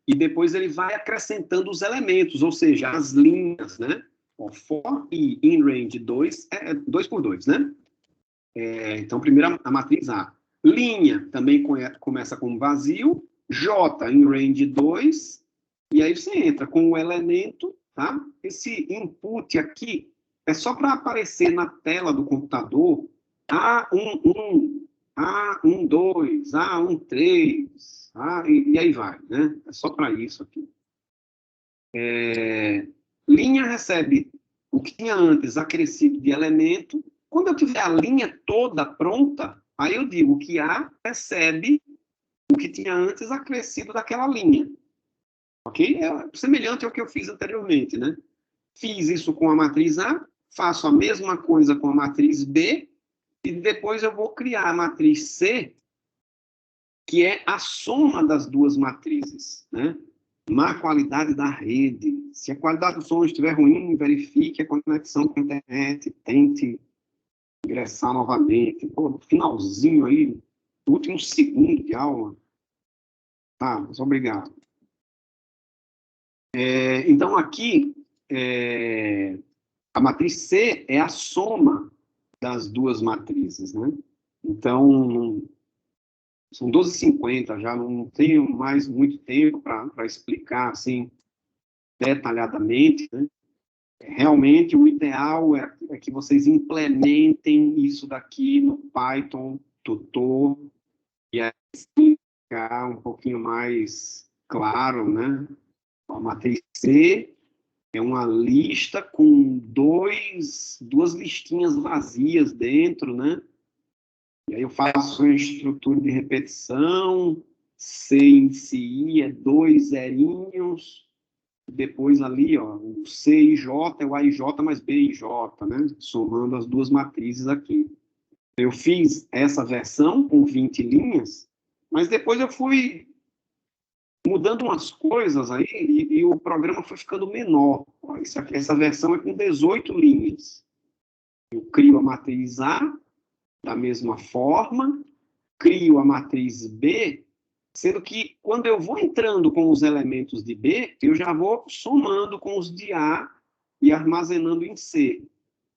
e depois ele vai acrescentando os elementos, ou seja, as linhas, né? For e in range 2 é 2 por 2, né? Então, primeiro a matriz A. Linha também começa com vazio, J em range 2, e aí você entra com o elemento, tá? Esse input aqui é só para aparecer na tela do computador A11, A12, A13, e aí vai, né? É só para isso aqui. Linha recebe o que tinha antes acrescido de elemento. Quando eu tiver a linha toda pronta, aí eu digo que A recebe o que tinha antes acrescido daquela linha. Ok? É semelhante ao que eu fiz anteriormente, né? Fiz isso com a matriz A, faço a mesma coisa com a matriz B, e depois eu vou criar a matriz C, que é a soma das duas matrizes, né? Má qualidade da rede. Se a qualidade do som estiver ruim, verifique a conexão com a internet, tente ingressar novamente. Pô, no finalzinho aí, último segundo de aula. Tá, mas obrigado. Então, aqui, a matriz C é a soma das duas matrizes, né? Então, são 12h50, já não tenho mais muito tempo para explicar, assim, detalhadamente, né? Realmente, o ideal é que vocês implementem isso daqui no Python Tutor, e aí ficar um pouquinho mais claro, né? A matriz C é uma lista com duas listinhas vazias dentro, né? E aí eu faço a estrutura de repetição, C em si é 2 zerinhos, depois ali, ó, o C e J é o A e J mais B e J, né? Somando as duas matrizes aqui. Eu fiz essa versão com 20 linhas, mas depois eu fui mudando umas coisas aí e o programa foi ficando menor. Essa versão é com 18 linhas. Eu crio a matriz A da mesma forma, crio a matriz B, sendo que quando eu vou entrando com os elementos de B, eu já vou somando com os de A e armazenando em C.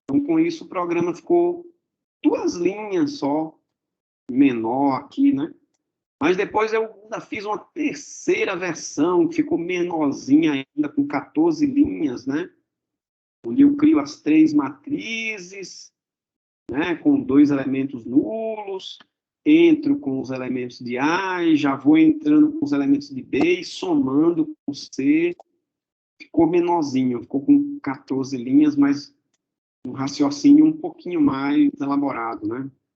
Então, com isso, o programa ficou 2 linhas só, menor aqui, né? Mas depois eu ainda fiz uma terceira versão, que ficou menorzinha ainda, com 14 linhas, né? Onde eu crio as 3 matrizes, né? Com 2 elementos nulos, entro com os elementos de A e já vou entrando com os elementos de B e somando com C. Ficou menorzinho, ficou com 14 linhas, mas um raciocínio um pouquinho mais elaborado, né?